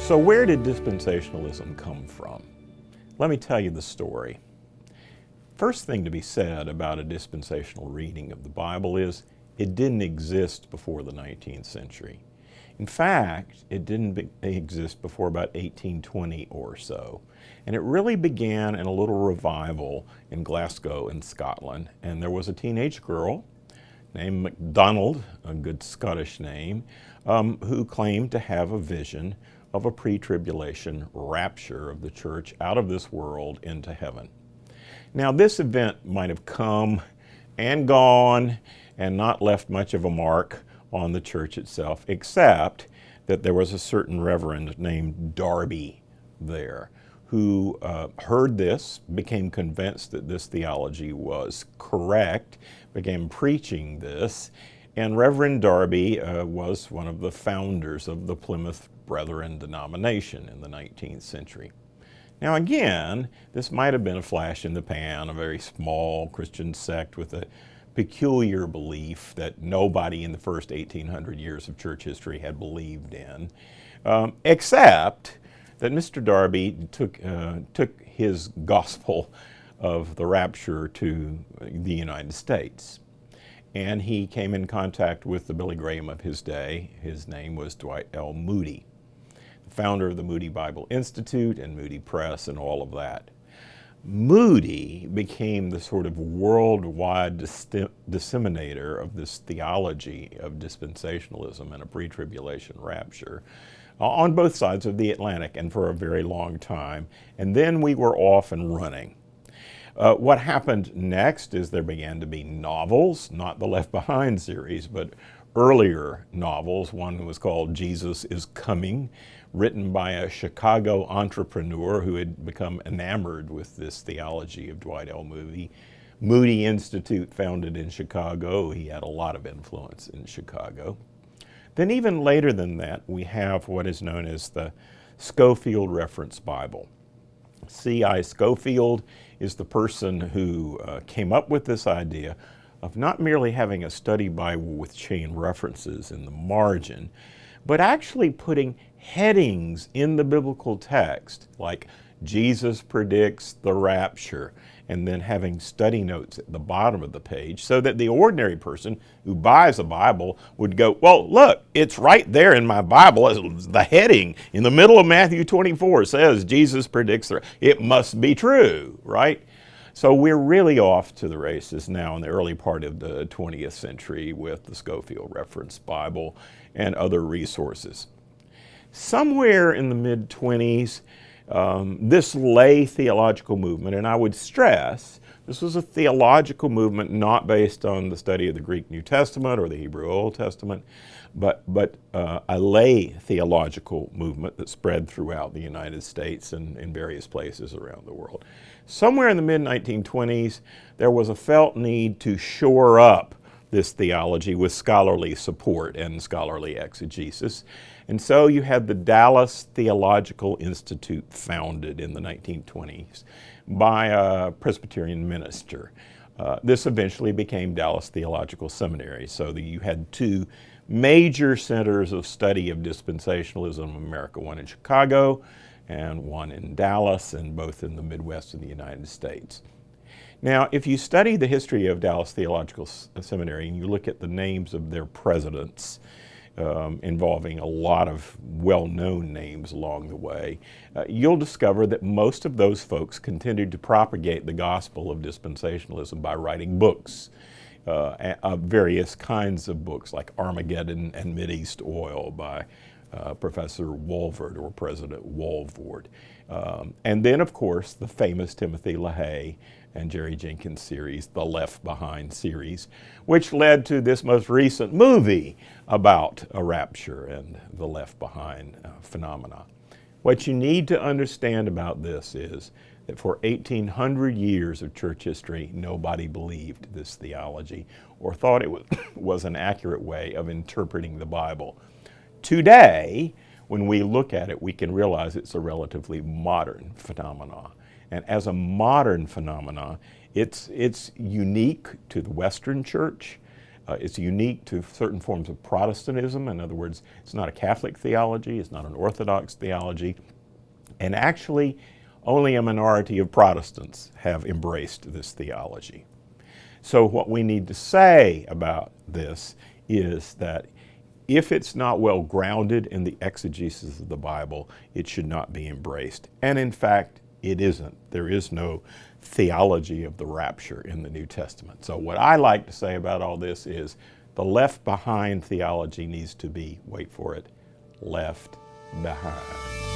So where did dispensationalism come from? Let me tell you the story. First thing to be said about a dispensational reading of the Bible is it didn't exist before the 19th century. In fact, it didn't exist before about 1820 or so. And it really began in a little revival in Glasgow in Scotland. And there was a teenage girl named MacDonald, a good Scottish name, who claimed to have a vision of a pre-tribulation rapture of the church out of this world into heaven. Now, this event might have come and gone and not left much of a mark on the church itself, except that there was a certain reverend named Darby there who heard this, became convinced that this theology was correct, began preaching this, and Reverend Darby was one of the founders of the Plymouth Brethren denomination in the 19th century. Now again, this might have been a flash in the pan, a very small Christian sect with a peculiar belief that nobody in the first 1800 years of church history had believed in, except that Mr. Darby took his gospel of the rapture to the United States. And he came in contact with the Billy Graham of his day. His name was Dwight L. Moody, the founder of the Moody Bible Institute and Moody Press and all of that. Moody became the sort of worldwide disseminator of this theology of dispensationalism and a pre-tribulation rapture on both sides of the Atlantic and for a very long time. And then we were off and running. What happened next is there began to be novels, not the Left Behind series, but earlier novels. One was called Jesus is Coming, written by a Chicago entrepreneur who had become enamored with this theology of Dwight L. Moody. Moody Institute, founded in Chicago. He had a lot of influence in Chicago. Then even later than that, we have what is known as the Scofield Reference Bible. C.I. Scofield is the person who came up with this idea of not merely having a study Bible with chain references in the margin, but actually putting headings in the biblical text, like Jesus predicts the rapture, and then having study notes at the bottom of the page so that the ordinary person who buys a Bible would go, well, look, it's right there in my Bible. The heading in the middle of Matthew 24 says Jesus predicts the rapture. It must be true, right? So we're really off to the races now in the early part of the 20th century with the Scofield Reference Bible and other resources. Somewhere in the mid-20s, this lay theological movement, and I would stress, this was a theological movement not based on the study of the Greek New Testament or the Hebrew Old Testament, but a lay theological movement that spread throughout the United States and in various places around the world. Somewhere in the mid-1920s, there was a felt need to shore up this theology with scholarly support and scholarly exegesis. And so you had the Dallas Theological Institute, founded in the 1920s by a Presbyterian minister. This eventually became Dallas Theological Seminary, so that you had two major centers of study of dispensationalism in America, one in Chicago and one in Dallas, and both in the Midwest of the United States. Now, if you study the history of Dallas Theological Seminary and you look at the names of their presidents, involving a lot of well-known names along the way, you'll discover that most of those folks continued to propagate the gospel of dispensationalism by writing books, various kinds of books like Armageddon and Mideast Oil by Professor Walvoord or President Walvoord. And then, of course, the famous Timothy LaHaye and Jerry Jenkins series, the Left Behind series, which led to this most recent movie about a rapture and the Left Behind phenomena. What you need to understand about this is that for 1,800 years of church history, nobody believed this theology or thought it was an accurate way of interpreting the Bible. Today, when we look at it, we can realize it's a relatively modern phenomenon. And as a modern phenomenon, it's unique to the Western church. It's unique to certain forms of Protestantism. In other words, it's not a Catholic theology, it's not an Orthodox theology. And actually, only a minority of Protestants have embraced this theology. So what we need to say about this is that if it's not well grounded in the exegesis of the Bible, it should not be embraced. And in fact, it isn't. There is no theology of the rapture in the New Testament. So what I like to say about all this is the left behind theology needs to be, wait for it, left behind.